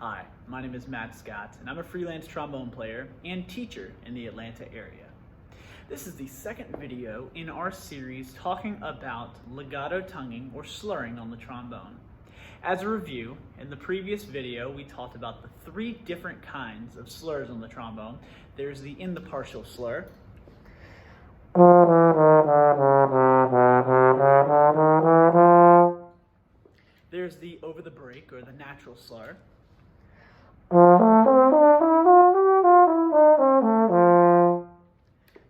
Hi, my name is Matt Scott, and I'm a freelance trombone player and teacher in the Atlanta area. This is the second video in our series talking about legato tonguing or slurring on the trombone. As a review, in the previous video we talked about the three different kinds of slurs on the trombone. There's the in the partial slur, there's the over the break or the natural slur,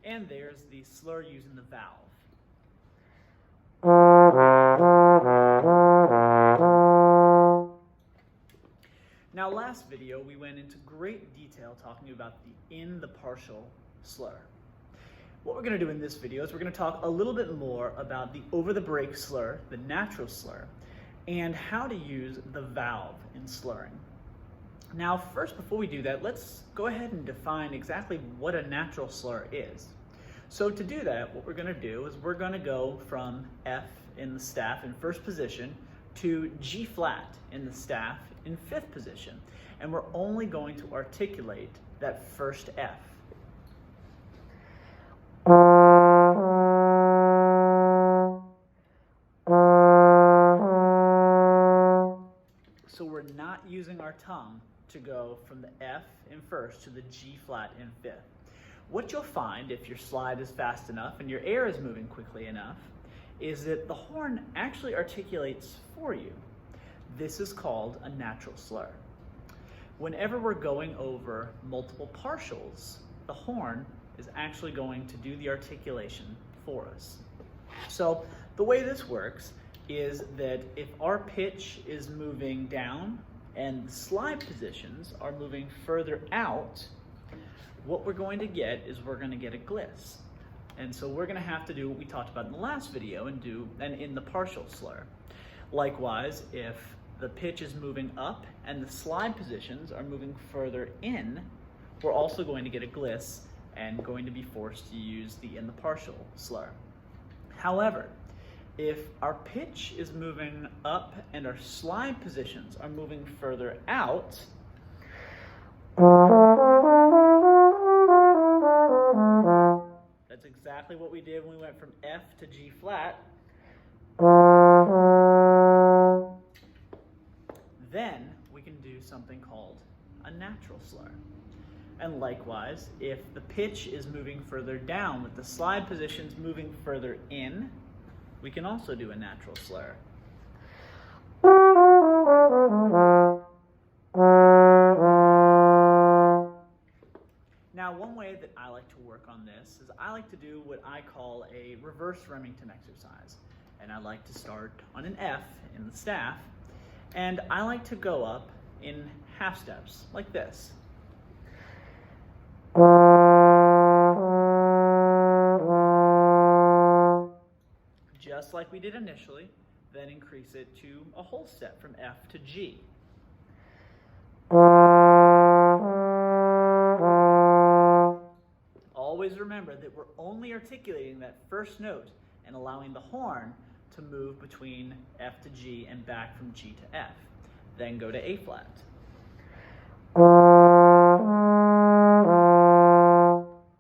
and there's the slur using the valve. Now, last video we went into great detail talking about the in the partial slur. What we're going to do in this video is we're going to talk a little bit more about the over the break slur, the natural slur, and how to use the valve in slurring. Now, first, before we do that, let's go ahead and define exactly what a natural slur is. So to do that, what we're going to do is we're going to go from F in the staff in first position to G flat in the staff in fifth position. And we're only going to articulate that first F. So we're not using our tongue to go from the F in first to the G flat in fifth. What you'll find if your slide is fast enough and your air is moving quickly enough is that the horn actually articulates for you. This is called a natural slur. Whenever we're going over multiple partials, the horn is actually going to do the articulation for us. So the way this works is that if our pitch is moving down and the slide positions are moving further out, what we're going to get is we're going to get a gliss. And so we're going to have to do what we talked about in the last video and do an in the partial slur. Likewise, if the pitch is moving up and the slide positions are moving further in, we're also going to get a gliss and going to be forced to use the in the partial slur. However, if our pitch is moving up and our slide positions are moving further out, that's exactly what we did when we went from F to G flat. Then we can do something called a natural slur. And likewise, if the pitch is moving further down with the slide positions moving further in, we can also do a natural slur. Now, one way that I like to work on this is I like to do what I call a reverse Remington exercise. And I like to start on an F in the staff, and I like to go up in half steps, like this. Just like we did initially, then increase it to a whole step from F to G. Always remember that we're only articulating that first note and allowing the horn to move between F to G and back from G to F. Then go to A flat.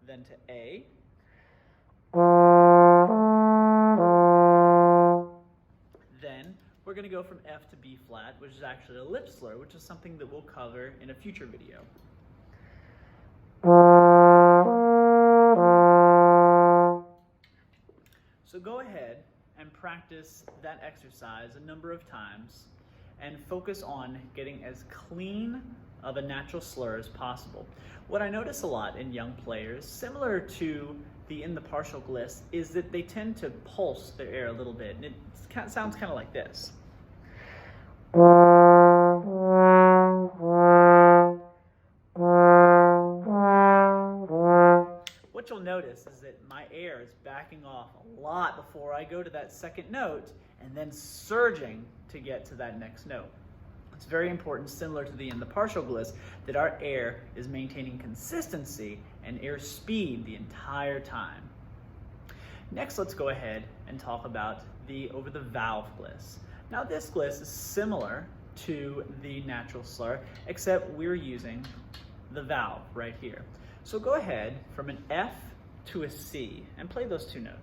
Then to A. Then we're going to go from F to B flat, which is actually a lip slur, which is something that we'll cover in a future video. So go ahead and practice that exercise a number of times and focus on getting as clean of a natural slur as possible. What I notice a lot in young players, similar to the in the partial gliss, is that they tend to pulse their air a little bit, and it sounds kind of like this. What you'll notice is that my air is backing off a lot before I go to that second note and then surging to get to that next note. It's very important, similar to the in the partial gliss, that our air is maintaining consistency and air speed the entire time. Next, let's go ahead and talk about the over the valve gliss. Now, this gliss is similar to the natural slur, except we're using the valve right here. So go ahead from an F to a C and play those two notes.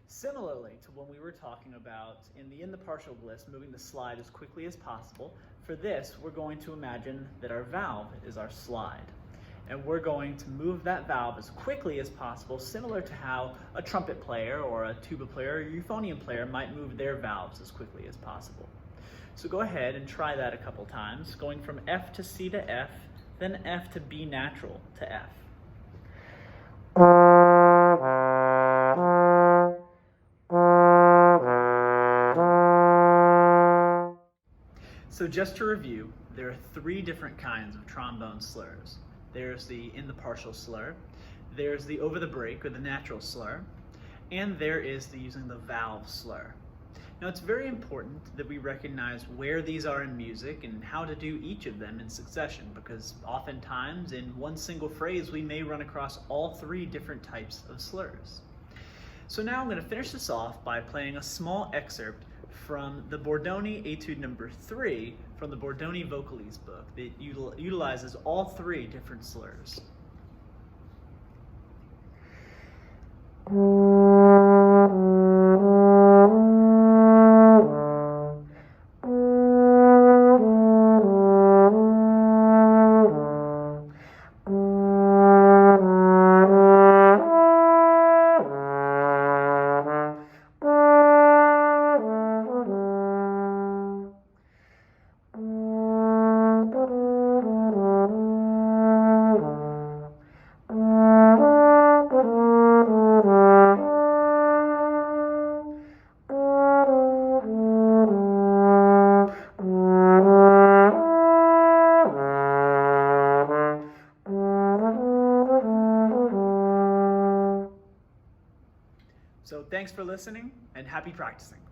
Similarly to when we were talking about in the partial bliss, moving the slide as quickly as possible, for this we're going to imagine that our valve is our slide. And we're going to move that valve as quickly as possible, similar to how a trumpet player or a tuba player or a euphonium player might move their valves as quickly as possible. So go ahead and try that a couple times, going from F to C to F, then F to B natural to F. So just to review, there are three different kinds of trombone slurs. There's the in the partial slur, there's the over the break or the natural slur, and there is the using the valve slur. Now it's very important that we recognize where these are in music and how to do each of them in succession, because oftentimes in one single phrase we may run across all three different types of slurs. So now I'm going to finish this off by playing a small excerpt from the Bordoni Etude number 3 from the Bordoni Vocalese book that utilizes all three different slurs. So thanks for listening and happy practicing.